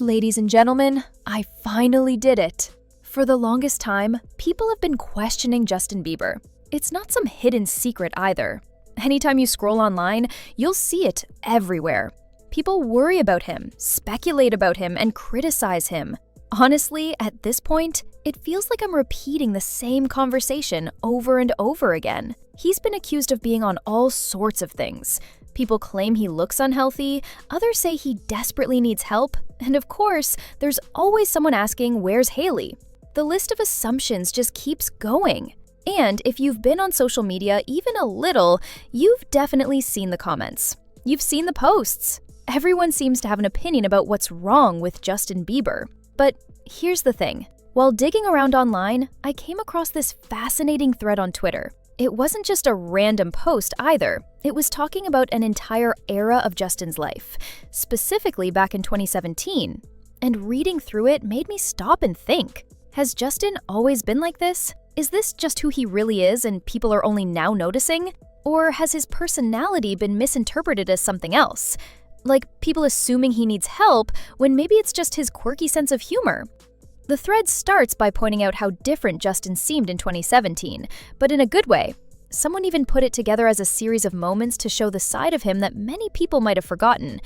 Ladies and gentlemen, I finally did it. For the longest time, people have been questioning Justin Bieber. It's not some hidden secret either. Anytime you scroll online, you'll see it everywhere. People worry about him, speculate about him, and criticize him. Honestly, at this point, it feels like I'm repeating the same conversation over and over again. He's been accused of being on all sorts of things. People claim he looks unhealthy, others say he desperately needs help, and of course, there's always someone asking, where's Haley? The list of assumptions just keeps going. And if you've been on social media even a little, you've definitely seen the comments. You've seen the posts. Everyone seems to have an opinion about what's wrong with Justin Bieber. But here's the thing. While digging around online, I came across this fascinating thread on Twitter. It wasn't just a random post either. It was talking about an entire era of Justin's life, specifically back in 2017. And reading through it made me stop and think. Has Justin always been like this? Is this just who he really is and people are only now noticing? Or has his personality been misinterpreted as something else? Like people assuming he needs help when maybe it's just his quirky sense of humor. The thread starts by pointing out how different Justin seemed in 2017, but in a good way. Someone even put it together as a series of moments to show the side of him that many people might have forgotten.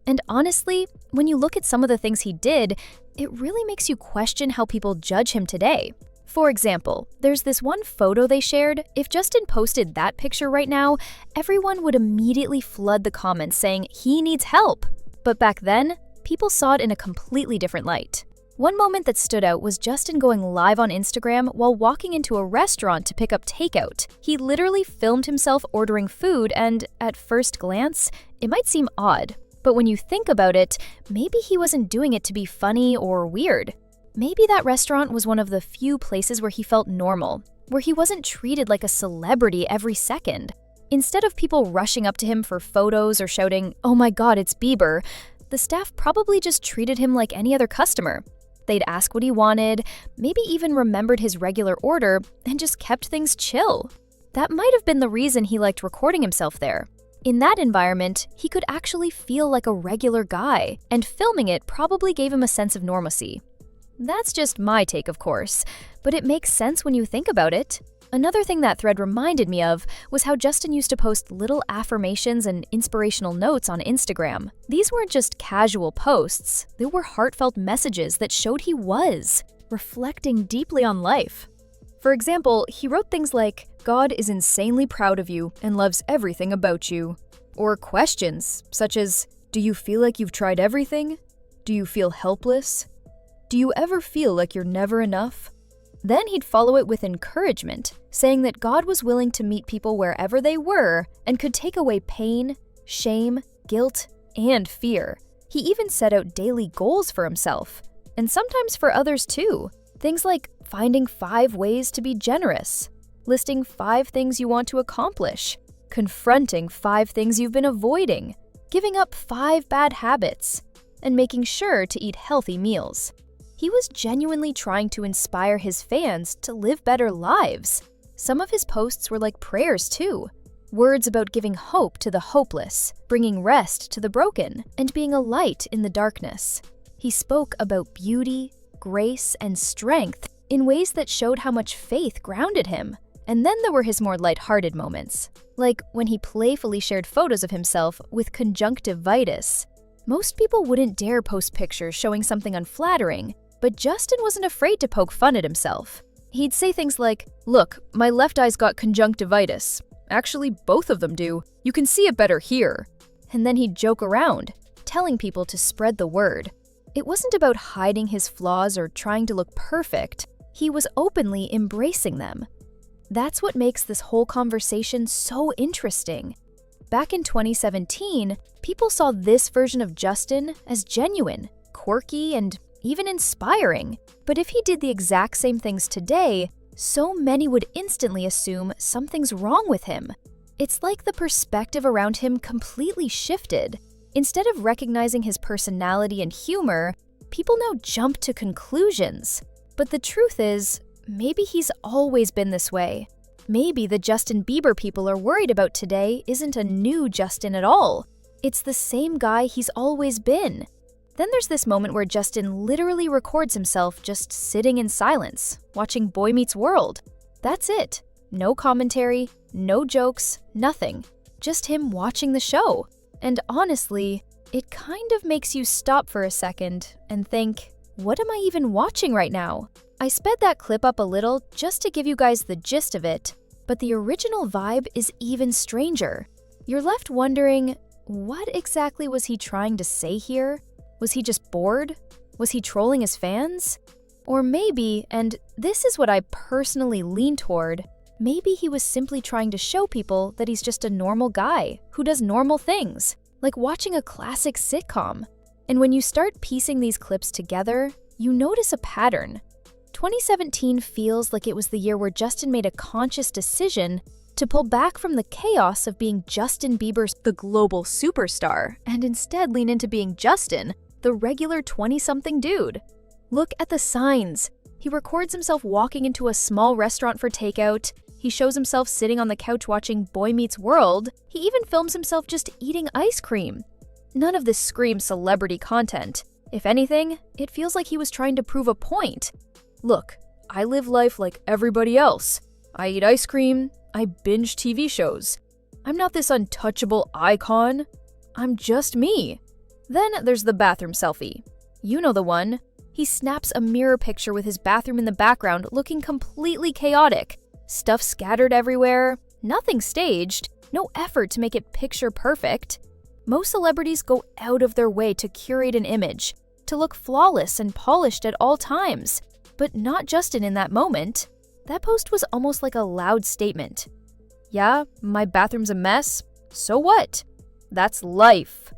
And honestly, when you look at some of the things he did, it really makes you question how people judge him today. For example, there's this one photo they shared. If Justin posted that picture right now, everyone would immediately flood the comments saying he needs help. But back then, people saw it in a completely different light. One moment that stood out was Justin going live on Instagram while walking into a restaurant to pick up takeout. He literally filmed himself ordering food and, at first glance, it might seem odd. But when you think about it, maybe he wasn't doing it to be funny or weird. Maybe that restaurant was one of the few places where he felt normal, where he wasn't treated like a celebrity every second. Instead of people rushing up to him for photos or shouting, "Oh my God, it's Bieber," the staff probably just treated him like any other customer. They'd ask what he wanted, maybe even remembered his regular order, and just kept things chill. That might have been the reason he liked recording himself there. In that environment, he could actually feel like a regular guy, and filming it probably gave him a sense of normalcy. That's just my take, of course, but it makes sense when you think about it. Another thing that thread reminded me of was how Justin used to post little affirmations and inspirational notes on Instagram. These weren't just casual posts, they were heartfelt messages that showed he was reflecting deeply on life. For example, he wrote things like, "God is insanely proud of you and loves everything about you." Or questions such as, "Do you feel like you've tried everything? Do you feel helpless? Do you ever feel like you're never enough?" Then he'd follow it with encouragement, saying that God was willing to meet people wherever they were and could take away pain, shame, guilt, and fear. He even set out daily goals for himself, and sometimes for others too. Things like finding 5 ways to be generous, listing 5 things you want to accomplish, confronting 5 things you've been avoiding, giving up 5 bad habits, and making sure to eat healthy meals. He was genuinely trying to inspire his fans to live better lives. Some of his posts were like prayers too. Words about giving hope to the hopeless, bringing rest to the broken, and being a light in the darkness. He spoke about beauty, grace, and strength in ways that showed how much faith grounded him. And then there were his more lighthearted moments, like when he playfully shared photos of himself with conjunctivitis. Most people wouldn't dare post pictures showing something unflattering, but Justin wasn't afraid to poke fun at himself. He'd say things like, "Look, my left eye's got conjunctivitis. Actually, both of them do. You can see it better here." And then he'd joke around, telling people to spread the word. It wasn't about hiding his flaws or trying to look perfect. He was openly embracing them. That's what makes this whole conversation so interesting. Back in 2017, people saw this version of Justin as genuine, quirky, and even inspiring. But if he did the exact same things today, so many would instantly assume something's wrong with him. It's like the perspective around him completely shifted. Instead of recognizing his personality and humor, people now jump to conclusions. But the truth is, maybe he's always been this way. Maybe the Justin Bieber people are worried about today isn't a new Justin at all. It's the same guy he's always been. Then there's this moment where Justin literally records himself just sitting in silence, watching Boy Meets World. That's it. No commentary, no jokes, nothing. Just him watching the show. And honestly, it kind of makes you stop for a second and think, what am I even watching right now? I sped that clip up a little just to give you guys the gist of it, but the original vibe is even stranger. You're left wondering, what exactly was he trying to say here? Was he just bored? Was he trolling his fans? Or maybe, and this is what I personally lean toward, maybe he was simply trying to show people that he's just a normal guy who does normal things, like watching a classic sitcom. And when you start piecing these clips together, you notice a pattern. 2017 feels like it was the year where Justin made a conscious decision to pull back from the chaos of being Justin Bieber's the global superstar and instead lean into being Justin, the regular 20-something dude. Look at the signs. He records himself walking into a small restaurant for takeout. He shows himself sitting on the couch watching Boy Meets World. He even films himself just eating ice cream. None of this screams celebrity content. If anything, it feels like he was trying to prove a point. Look, I live life like everybody else. I eat ice cream. I binge TV shows. I'm not this untouchable icon. I'm just me. Then there's the bathroom selfie. You know the one. He snaps a mirror picture with his bathroom in the background looking completely chaotic. Stuff scattered everywhere, nothing staged, no effort to make it picture perfect. Most celebrities go out of their way to curate an image, to look flawless and polished at all times. But not Justin in that moment. That post was almost like a loud statement. Yeah, my bathroom's a mess. So what? That's life.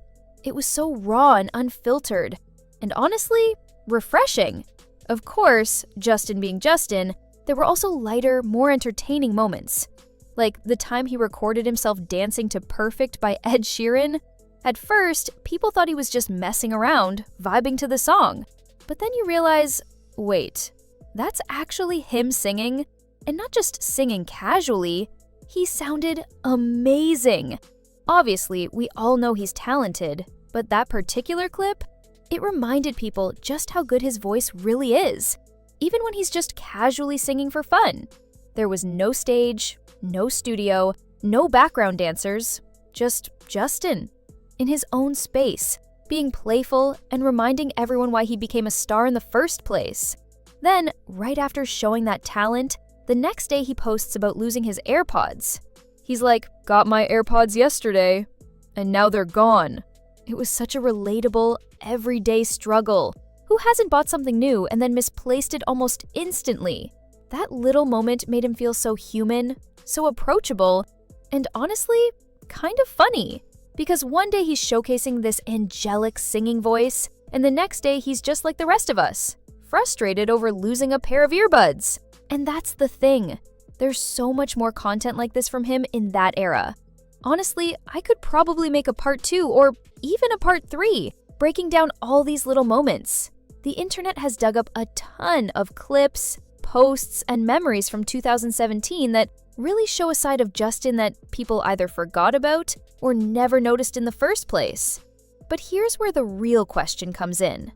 It was so raw and unfiltered. And honestly, refreshing. Of course, Justin being Justin, there were also lighter, more entertaining moments. Like the time he recorded himself dancing to Perfect by Ed Sheeran. At first, people thought he was just messing around, vibing to the song. But then you realize, wait, that's actually him singing, and not just singing casually. He sounded amazing. Obviously, we all know he's talented, but that particular clip, it reminded people just how good his voice really is, even when he's just casually singing for fun. There was no stage, no studio, no background dancers, just Justin, in his own space, being playful and reminding everyone why he became a star in the first place. Then, right after showing that talent, the next day he posts about losing his AirPods. He's like, got my AirPods yesterday, and now they're gone. It was such a relatable, everyday struggle. Who hasn't bought something new and then misplaced it almost instantly? That little moment made him feel so human, so approachable, and honestly, kind of funny. Because one day he's showcasing this angelic singing voice, and the next day he's just like the rest of us, frustrated over losing a pair of earbuds. And that's the thing. There's so much more content like this from him in that era. Honestly, I could probably make a part 2 or even a part 3, breaking down all these little moments. The internet has dug up a ton of clips, posts, and memories from 2017 that really show a side of Justin that people either forgot about or never noticed in the first place. But here's where the real question comes in.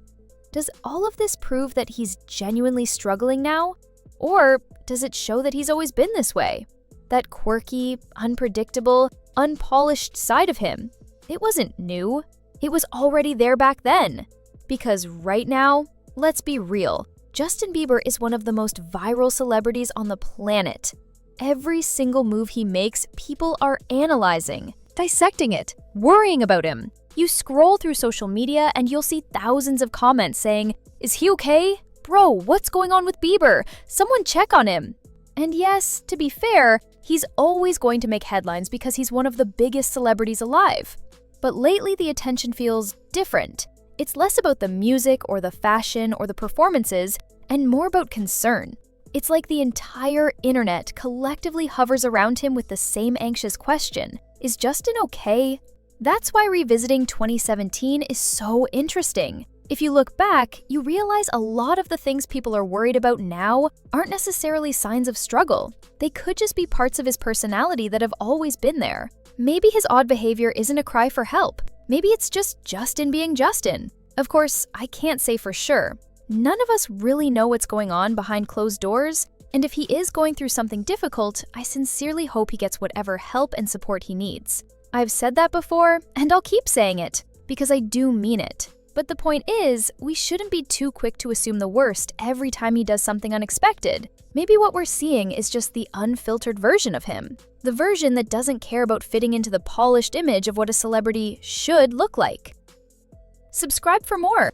Does all of this prove that he's genuinely struggling now? Or does it show that he's always been this way? That quirky, unpredictable, unpolished side of him. It wasn't new. It was already there back then. Because right now, let's be real, Justin Bieber is one of the most viral celebrities on the planet. Every single move he makes, people are analyzing, dissecting it, worrying about him. You scroll through social media and you'll see thousands of comments saying, "Is he okay? Bro, what's going on with Bieber? Someone check on him." And yes, to be fair, he's always going to make headlines because he's one of the biggest celebrities alive. But lately the attention feels different. It's less about the music or the fashion or the performances and more about concern. It's like the entire internet collectively hovers around him with the same anxious question. Is Justin okay? That's why revisiting 2017 is so interesting. If you look back, you realize a lot of the things people are worried about now aren't necessarily signs of struggle. They could just be parts of his personality that have always been there. Maybe his odd behavior isn't a cry for help. Maybe it's just Justin being Justin. Of course, I can't say for sure. None of us really know what's going on behind closed doors, and if he is going through something difficult, I sincerely hope he gets whatever help and support he needs. I've said that before, and I'll keep saying it, because I do mean it. But the point is, we shouldn't be too quick to assume the worst every time he does something unexpected. Maybe what we're seeing is just the unfiltered version of him. The version that doesn't care about fitting into the polished image of what a celebrity should look like. Subscribe for more.